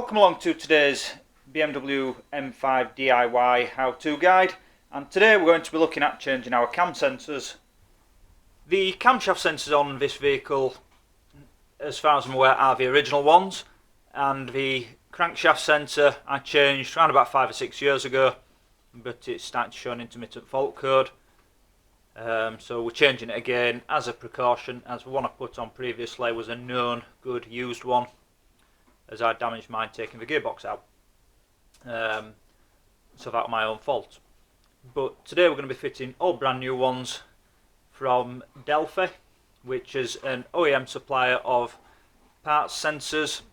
Welcome along to today's BMW M5 DIY how-to guide, and today we're going to be looking at changing our cam sensors. The camshaft sensors on this vehicle, as far as I'm aware, are the original ones, and the crankshaft sensor I changed around about 5 or 6 years ago, but it's starting to show an intermittent fault code. So we're changing it again as a precaution, as the one I put on previously was a known good used one, as I damaged mine taking the gearbox out. So that was my own fault. But today we're going to be fitting all brand new ones from Delphi, which is an OEM supplier of parts sensors,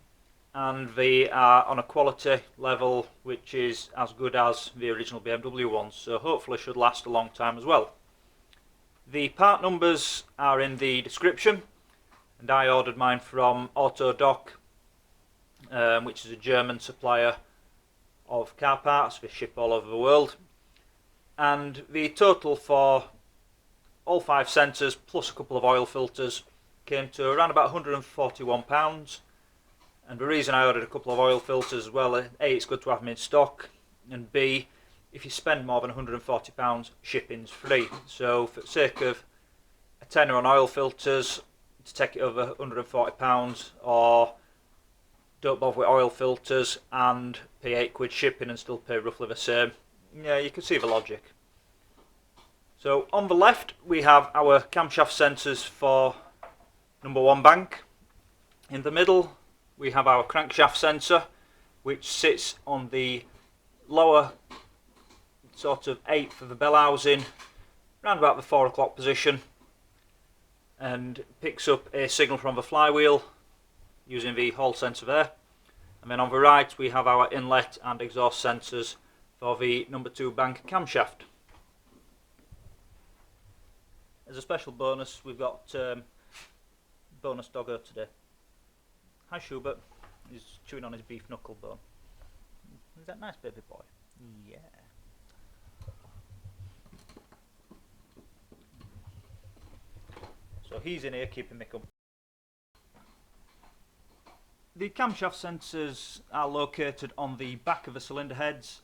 and they are on a quality level which is as good as the original BMW ones, so hopefully should last a long time as well. The part numbers are in the description, and I ordered mine from Autodoc, which is a German supplier of car parts. They ship all over the world, and the total for all 5 sensors plus a couple of oil filters came to around about £141. And the reason I ordered a couple of oil filters as well, A, it's good to have them in stock, and B, if you spend more than £140, shipping's free. So for the sake of a tenner on oil filters to take it over £140, or don't bother with oil filters and pay £8 shipping and still pay roughly the same, yeah, you can see the logic. So on the left we have our camshaft sensors for number 1 bank. In the middle we have our crankshaft sensor, which sits on the lower sort of 8th of the bell housing, around about the 4 o'clock position, and picks up a signal from the flywheel using the hall sensor there. And then on the right we have our inlet and exhaust sensors for the number 2 bank camshaft. As a special bonus, we've got bonus doggo today. Hi Schubert, he's chewing on his beef knuckle bone. Is that nice, baby boy? Yeah. So he's in here keeping me company. The camshaft sensors are located on the back of the cylinder heads,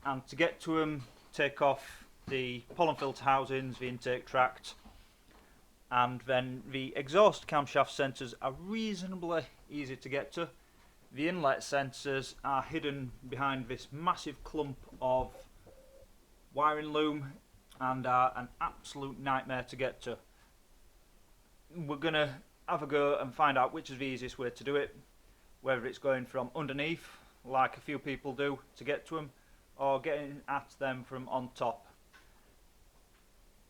and to get to them, take off the pollen filter housings, the intake tract, and then the exhaust camshaft sensors are reasonably easy to get to. The inlet sensors are hidden behind this massive clump of wiring loom and are an absolute nightmare to get to. We're going to have a go and find out which is the easiest way to do it, whether it's going from underneath, like a few people do, to get to them, or getting at them from on top.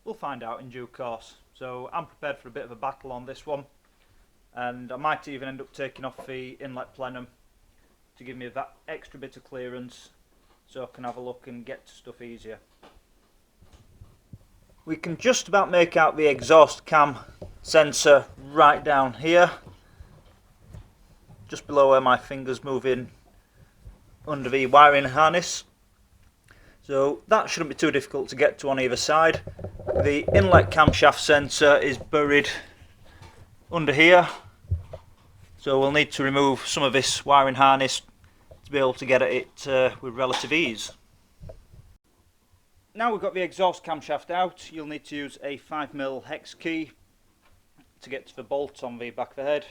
We'll find out in due course. So I'm prepared for a bit of a battle on this one, and I might even end up taking off the inlet plenum to give me that extra bit of clearance so I can have a look and get to stuff easier. We can just about make out the exhaust cam sensor right down here, just below where my fingers move in under the wiring harness. So that shouldn't be too difficult to get to on either side. The inlet camshaft sensor is buried under here, so we'll need to remove some of this wiring harness to be able to get at it with relative ease. Now we've got the exhaust camshaft out, you'll need to use a 5mm hex key to get to the bolt on the back of the head.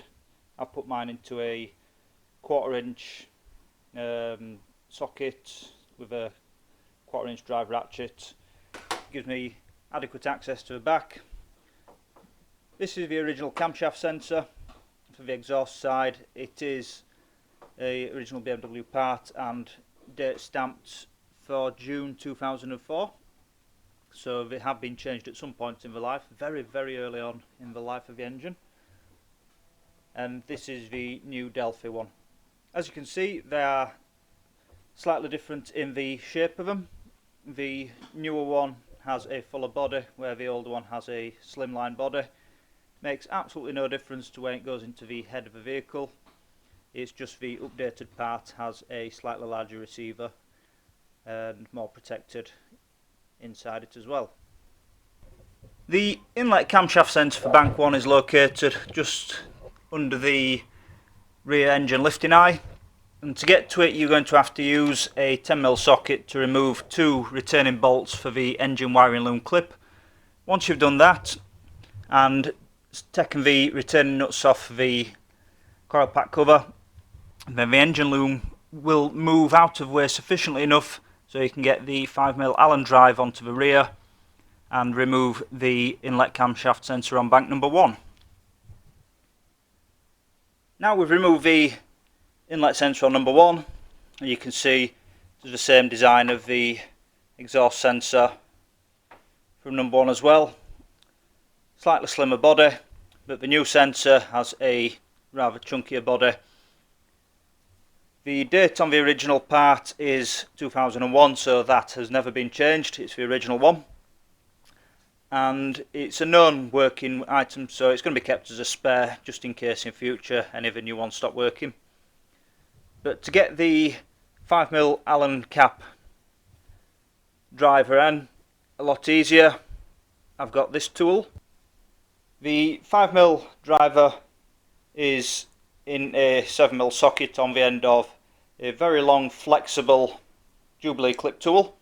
I've put mine into a 1/4 inch socket with a 1/4 inch drive ratchet. Gives me adequate access to the back. This is the original camshaft sensor for the exhaust side. It is a original BMW part and date stamped for June 2004. So they have been changed at some point in the life, very early on in the life of the engine. And this is the new Delphi one. As you can see, they are slightly different in the shape of them. The newer one has a fuller body, where the older one has a slimline body. Makes absolutely no difference to when it goes into the head of the vehicle. It's just the updated part has a slightly larger receiver and more protected inside it as well. The inlet camshaft sensor for bank 1 is located just under the rear engine lifting eye. And to get to it, you're going to have to use a 10mm socket to remove 2 retaining bolts for the engine wiring loom clip. Once you've done that and taken the retaining nuts off the coil pack cover, then the engine loom will move out of the way sufficiently enough so you can get the 5mm Allen drive onto the rear and remove the inlet camshaft sensor on bank number 1. Now we've removed the inlet sensor on number 1, and you can see it's the same design of the exhaust sensor from number 1 as well. Slightly slimmer body, but the new sensor has a rather chunkier body. The date on the original part is 2001, so that has never been changed. It's the original one, and it's a known working item, so it's going to be kept as a spare just in case in future any of the new ones stop working. But to get the 5mm Allen cap driver in a lot easier, I've got this tool. The 5mm driver is in a 7mm socket on the end of a very long flexible Jubille Clip tool.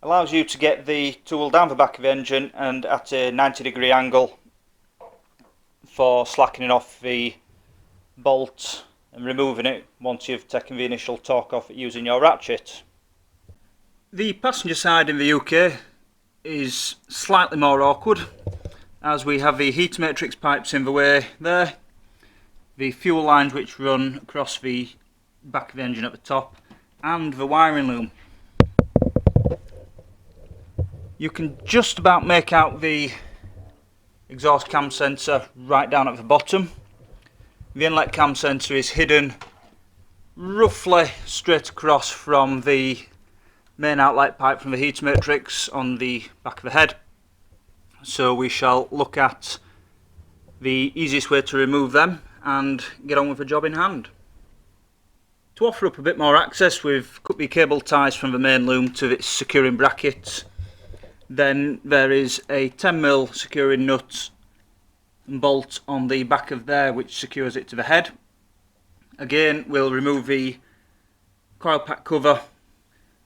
Allows you to get the tool down the back of the engine and at a 90-degree angle for slackening off the bolt and removing it once you've taken the initial torque off it using your ratchet. The passenger side in the UK is slightly more awkward, as we have the heat matrix pipes in the way there, the fuel lines which run across the back of the engine at the top, and the wiring loom. You can just about make out the exhaust cam sensor right down at the bottom. The inlet cam sensor is hidden roughly straight across from the main outlet pipe from the heat matrix on the back of the head. So we shall look at the easiest way to remove them and get on with the job in hand. To offer up a bit more access, we've cut the cable ties from the main loom to its securing bracket. Then there is a 10mm securing nut and bolt on the back of there which secures it to the head. Again, we'll remove the coil pack cover,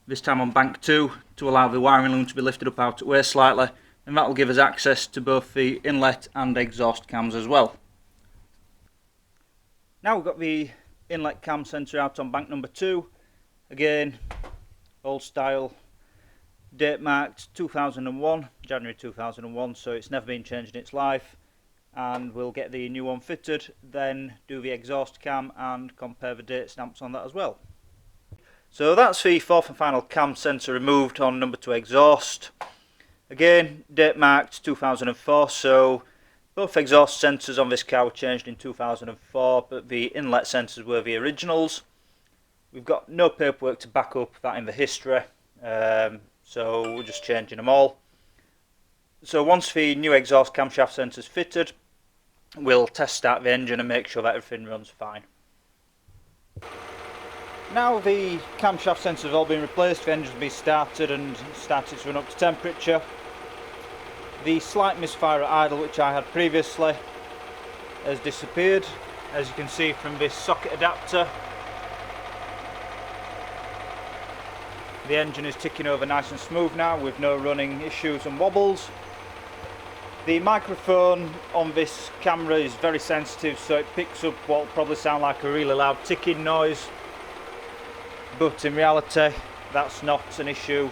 this time on bank 2, to allow the wiring loom to be lifted up out of the way slightly, and that will give us access to both the inlet and exhaust cams as well. Now we've got the inlet cam sensor out on bank number 2. Again, old style, date marked 2001, January 2001, so it's never been changed in its life. And we'll get the new one fitted, then do the exhaust cam and compare the date stamps on that as well. So that's the fourth and final cam sensor removed on number 2 exhaust. Again, date marked 2004, so both exhaust sensors on this car were changed in 2004, but the inlet sensors were the originals. We've got no paperwork to back up that in the history, so we're just changing them all. So once the new exhaust camshaft sensor is fitted, we'll test start the engine and make sure that everything runs fine. Now the camshaft sensors have all been replaced, the engine will be started and started to run up to temperature. The slight misfire at idle which I had previously has disappeared, as you can see from this socket adapter. The engine is ticking over nice and smooth now with no running issues and wobbles. The microphone on this camera is very sensitive, so it picks up what will probably sound like a really loud ticking noise, but in reality that's not an issue.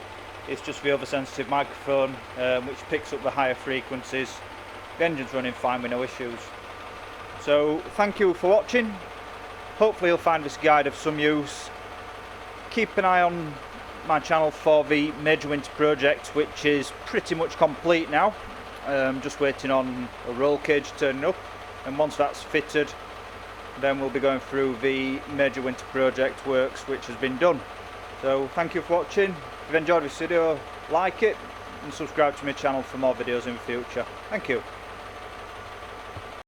It's just the oversensitive microphone which picks up the higher frequencies. The engine's running fine with no issues. So thank you for watching. Hopefully you'll find this guide of some use. Keep an eye on my channel for the major winter project, which is pretty much complete now. Just waiting on a roll cage turning up, and once that's fitted then we'll be going through the major winter project works which has been done. So thank you for watching. If you've enjoyed this video, like it and subscribe to my channel for more videos in the future. Thank you.